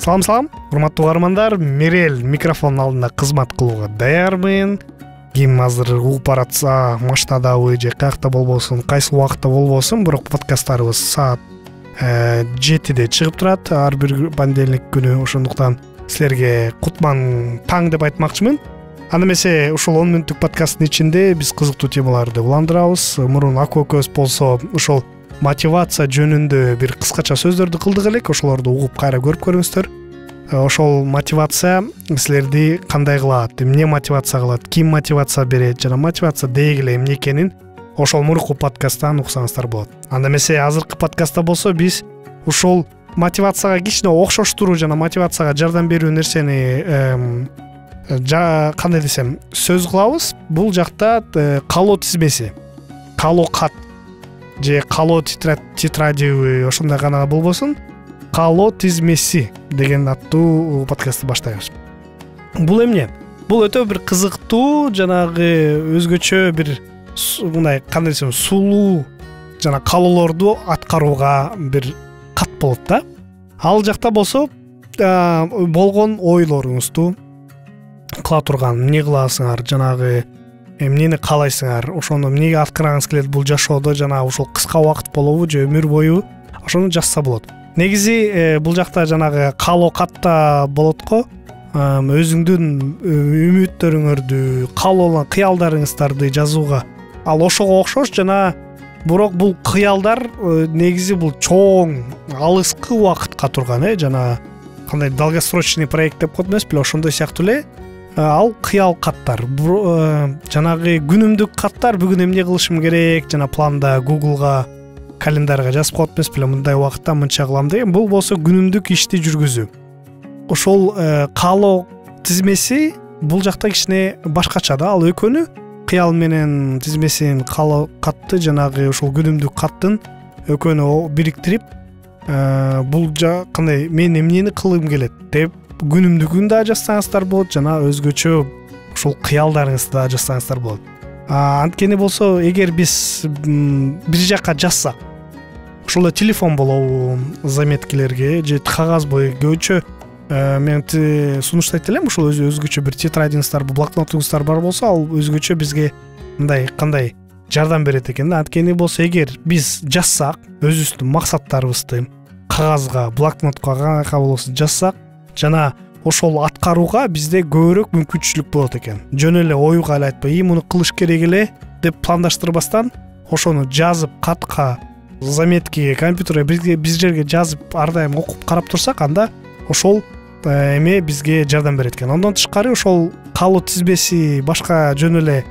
Салам, урматтуу угармандар, Мерел микрофон алдында кызмат кылууга даярмын. Ким азыр угуп баратса, машинадабы же каякта болбосун, кайсы убакытта болбосун, бирок подкасттарыбыз саат 7-де чыгып турат, ар бир понедельник күнү. Ошондуктан силерге кутман таң деп айтмакчымын. Анда эмесе ушул 10 мүнөттүк подкасттын ичинде биз кызыктуу темаларды уландырабыз. Мурун Аку экөөбүз болсо ушул мотивация жөнүндө бир кыскача сөздөрдү кылдык элек. Ошолорду угуп кайра көрүп көрүңүздөр. Ошол мотивация силерди кандай кылат, эмне мотивация кылат, ким мотивация берет жана мотивация дегиле эмне экенин ошол мурунку подкасттан уксаңыздар болот. Анда эмесе азыркы подкастта болсо биз ушул мотивацияга кичине окшоштуруу жана мотивацияга жардам берүү нерсени кандай десем сөз кылабыз. Бул жакта каалоо тизмеси, каалоо кат же каалоо тетрадиби ошондой гана болбосун, каалоо тизмеси деген аттуу подкастты баштайбыз. Бул эмне? Бул өтө бир кызыктуу, жанагы өзгөчө бир мындай кандай десем сулуу жана каалоолорду аткарууга бир кат болот да. Ал жакта болсо болгон ойлоруңузду кыла турган, эмне кыласыңар, жанагы эмнени каалайсыңар, ошону эмнеге аткаргыңыз келет бул жашоодо, жана ушул кыска убакыт болобу же өмүр бою, ошону жазса болот. Негизи бул жакта жанагы каалоо катта болот го, өзүңдүн үмүттөрүңөрдү, каалоолор, кыялдарыңыздарды жазууга. Ал ошого окшош, жана бирок бул кыялдар негизи бул чоң, алыскы убакытка турган, жана кандай долгосрочный проект деп коет эмес беле, ошондой сыяктуу эле. Ал кыял каттар, жанагы күнүмдүк каттар, бүгүн эмне кылышым керек, жана планда Google'га, календарга жазып коет эмес беле, мындай убакытта мынча кылам деген. Бул болсо күнүмдүк ишти жүргүзүү. Ошол каалоо тизмеси бул жакта кичине башкача да. Ал экөөнү, кыял менен тизмесин, каалоо катты жанагы ошол күнүмдүк каттын экөөнү бириктирип, бул кандай мен эмнени кылгым келет деп күнүмдүгүн да жазсаңыздар болот, жана өзгөчө ушул кыялдарыңызды да жазсаңыздар болот. Анткени болсо, эгер биз бир жакка жазсак, ошол телефон болобу, заметкилерге же кагаз бой көчө мен сунуштайт элем, ушул өзгөчө бир тетрадиңыздар, блокнотуңуздар бар болсо, ал өзгөчө бизге мындай кандай жардам берет экен да. Анткени болсо, эгер биз жазсак, өзүбүздүн максаттарыбызды кагазга, блокнотко кандай болсо жазсак, жана ошол аткарууга бизде көбүрөөк мүмкүнчүлүк болот экен. Жөн эле оюга эле айтпай, муну кылыш керек эле деп пландаштырбастан, ошону жазып, катка, заметкиге, компьютерге, биз жерге жазып, ар дайым окуп карап турсак, анда ошол эме бизге жардам берет экен. Андан тышкары ошол каалоо тизмеси, башка жөн эле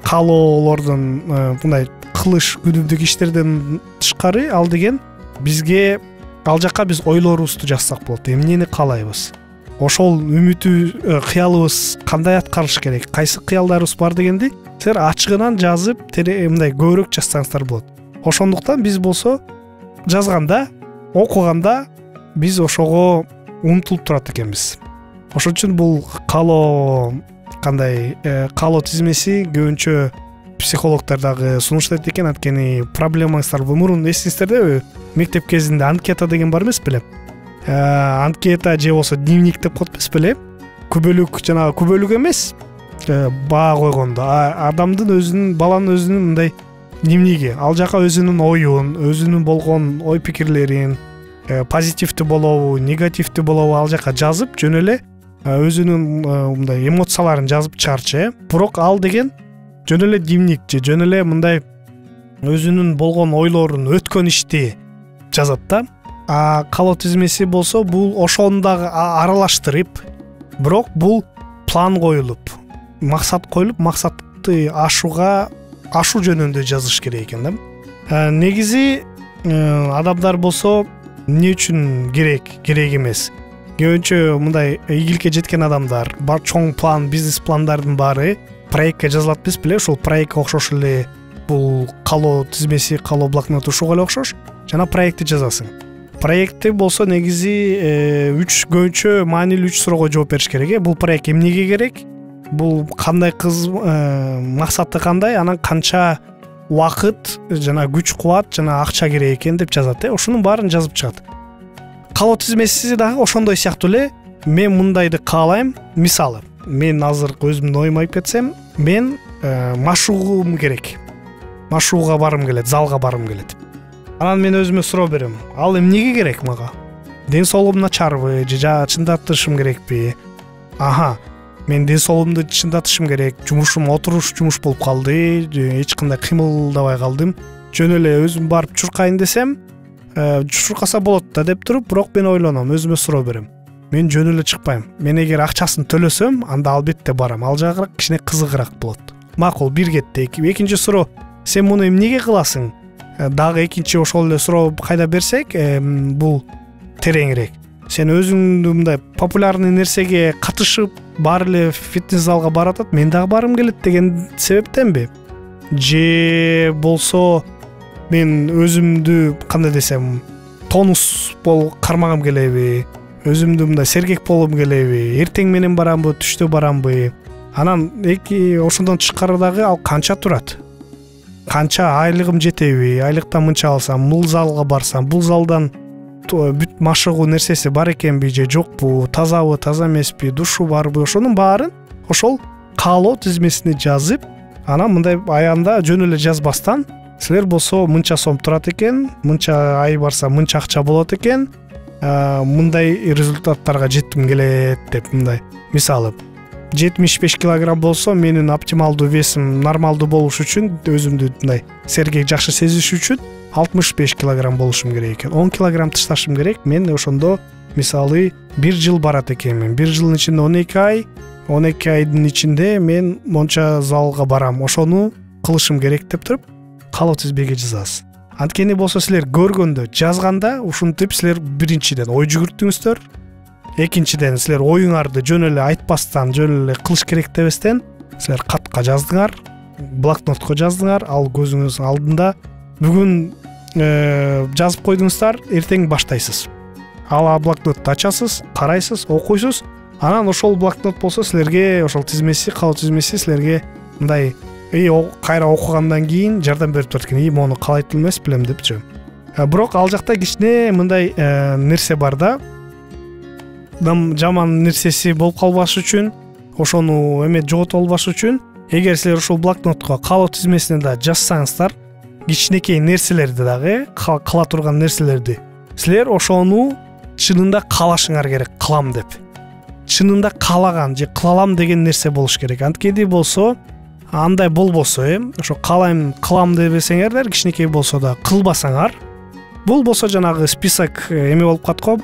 каалоолордун мындай кылыш, күнүмдүк иштерден тышкары, ал деген бизге ал жакка биз ойлорубузду жазсак болот. Эмнени каалайбыз? Ошол үмүтү, кыялыбыз кандай аткарыш керек? Кайсы кыялдарыбыз бар дегенди силер ачыгынан жазып, мындай көбүрөөк жазсаңыздар болот. Ошондуктан биз болсо жазганда, окуганда биз ошого умтулуп турат экенбиз. Ошон үчүн бул каалоо каалоо тизмеси көбүнчө психологдор дагы сунуштайт экен. Анткени проблемаңыздар мурун эсиңиздердеби, мектеп кезинде анкета деген бар эмес беле? Анкета же болсо дневник деп коет эмес беле? Күбөлүк, жана күбөлүк эмес, баа койгондо адамдын баланын өзүнүн мындай дневниги. Ал жака өзүнүн оюн, өзүнүн болгон ой пикирлерин, позитивдүү болобу, негативдүү болобу ал жака жазып, жөн эле өзүнүн мындай эмоцияларын жазып чыгарчы. Бирок ал деген жөн эле дневник же жөн эле мындай өзүнүн болгон ойлорун, өткөн ишти жазат да. Каалоо тизмеси болсо, бул ошону дагы аралаштырып, бирок бул план коюлуп, максат коюлуп, максатты ашу жөнүндө жазыш керек экен да. Негизи адамдар болсо эмне үчүн керек эмес. Көбүнчө мындай ийгиликке жеткен адамдар, бар чоң план, бизнес пландардын баары проектке жазылат эмес беле? Ошол проектке окшош эле бул каалоо тизмеси, каалоо блокноту ушуга эле окшош. Жана проектти жазасың. Проектти болсо негизи 3 көбүнчө маанилүү 3 суроого жооп бериш керек. Бул проект эмнеге керек? Бул кандай максаты кандай? Анан канча убакыт жана күч кубат жана акча керек экен деп жазат. Ошонун баарын жазып чыгат. каалоо тизмеси дагы ошондой сыяктуу эле. Мен мындайды каалайм. Мисалы, мен азыр өзүмдүн оюм айтып кетсем, мен машыгуум керек. Машыгууга барым келет, залга барым келет. Анан мен өзүмө суроо берем. Ал эмнеге керек мага? Ден соолугум начарбы, же чындатышым керекпи? Мен ден соолугумду чындатышым керек. Жумушум отуруш жумуш болуп калды, эч кандай кыймылдабай калдым. Жөн эле өзүм барып чуркайын десем, чуркаса болот да деп туруп, бирок мен ойлоном, өзүмө суроо берем. Мен жөн эле чыкпайм. Мен эгер акчасын төлөсөм, анда албетте барам. Ал жагы кичине кызыгыраак болот. Макул, бир кетти. Экинчи суроо, сен муну эмнеге кыласың? Дагы экинчи ошол эле суроо кайда берсек, бул тереңирээк. Сен өзүңдү мындай популярный нерсеге катышып, баары эле фитнес залга баратат, мен дагы барым келет деген себептенби? Же болсо мен өзүмдү кандай десем, тонус кармагым келеби? Өзүмдү мындай сергек болгум келеби? Эртең менен барамбы, түштө барамбы? Анан ошондон тышкары дагы ал канча турат? Канча айлыгым жетеби? Айлыктан мынча алсам, бул залга барсам, бул залдан бүт машыгуу нерсеси бар экенби же жокпу? Тазабы, таза эмеспи? Душу барбы? Ошонун баарын ошол каалоо тизмесине жазып, анан мындай аянда жөн эле жазбастан, силер болсо мынча сом турат экен, мынча ай барса мынча акча болот экен, мындай результаттарга жетким келет деп, мындай мисалы 75 килограмм болсо, менин оптималдуу весим нормалдуу болуш үчүн, өзүмдү мындай сергек жакшы сезиш үчүн 65 килограмм болушум керек экен. 10 килограмм ташташым керек. Мен ошондо мисалы 1 жыл барат экенмин. 1 жылдын ичинде 12 ай, 12 айдын ичинде мен монча залга барам. Ошону кылышым керек деп туруп, каалоо тизбеге жазасыз. Анткени болсо силер көргөндө, жазганда ушинтип силер биринчиден ой жүгүрттүңүздөр. Экинчиден силер оюңарды жөн эле айтпастан, жөн эле кылыш керек дебестен, силер катка жаздыңар, блокнотко жаздыңар, ал көзүңүздүн алдында. Бүгүн жазып койдуңуздар, эртең баштайсыз. Ал блокнотты ачасыз, карайсыз, окуйсуз. Анан ошол блокнот болсо силерге ошол тизмеси, каалоо тизмеси силерге мындай кайра окугандан кийин жардам берип турат экен. Мону калайт эмес билем депчи. Бирок ал жакта кичине мындай нерсе бар да. Жаман нерсеси болуп калбаш үчүн, ошону жогото албаш үчүн, эгер силер ошол блокнотко каалоо тизмесине да жазсаңыздар, кичинекей нерселерди дагы, кыла турган нерселерди, силер ошону чынында каалашыңар керек, кылам деп. Чынында каалаган же кылалам деген нерсе болуш керек. Анткени болсо, андай болбосо, ошо каалайм, кылам дебесеңердер, кичинекей болсо да кылбасаңар, бул болсо жанагы список болуп калат го.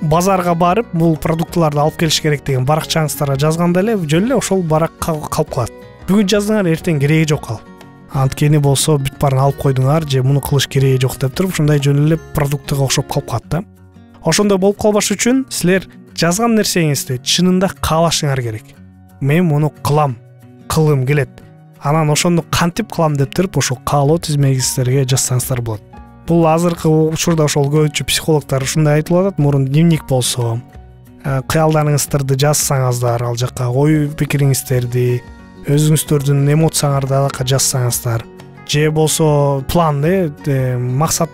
Базарга барып, бул продуктыларды алып келиш керек деген баракчаңыздарга жазганда эле, жөн эле ошол барак калып калат. Бүгүн жаздыңар, эртең кереги жок ал. Анткени болсо бүт баарын алып койдуңар, же муну кылыш кереги жок деп туруп, ушундай жөн эле продуктыга окшоп калып калат да. Ошондой болуп калбаш үчүн силер жазган нерсеңизди чынында каалашыңар керек. Мен муну кылам, кылгым келет. Анан ошону кантип кылам деп туруп, ошол каалоо тизмеңиздерге жазсаңыздар болот. Бул азыркы учурда ошол көбүнчө психологдор ушундай айтып атат, мурун дневник болсо, кыялдарыңыздарды жазсаңыздар, ал жакка ой пикириңиздерди, өзүңүздөрдүн эмоцияңарды алакка жазсаңыздар, же болсо план, максат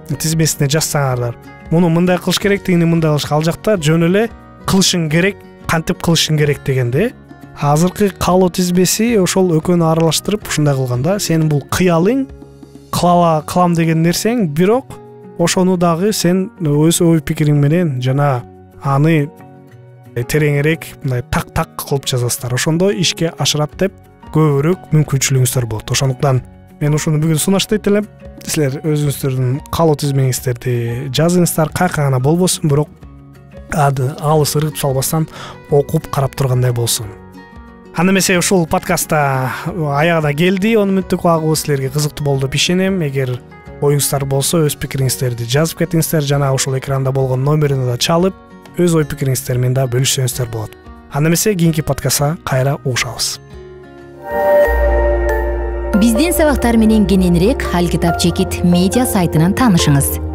тизмесине жазсаңардар. Муну мындай кылыш керек дегенди мындай кылыш, ал жакта жөн эле кылышың керек, кантип кылышың керек дегенде. Азыркы каалоо тизмеси ошол экөөнү аралаштырып ушундай кылганда, сен бул кыялың, кылам деген нерсең, бирок ошону дагы сен өз ой пикириң менен жана аны тереңирээк мындай так кылып жазасыздар. Ошондо ишке ашырат деп көбүрөөк мүмкүнчүлүгүңүздөр болот. Ошондуктан мен ушуну бүгүн сунуштайт элем. Силер өзүңүздөрдүн каалоо тизмеңиздерди жазыңыздар, кайка гана болбосун, бирок алыс ыргытып салбастан окуп карап тургандай болсун. Анда эмесе ушул подкастта аягына келди. Оны мүнөттүк багыбыз силерге кызыктуу болду деп ишенем. Эгер оюңуздар болсо, өз пикириңиздерди жазып кетиңиздер, жана ушул экранда болгон номерине да чалып, өз ой пикириңиздер менен да бөлүшсөңүздөр болот. Анда эмесе кийинки подкастка кайра угушабыз. Биздин сабактар менен кененирээк Ал китап чекит медиа сайтынан таанышыңыз.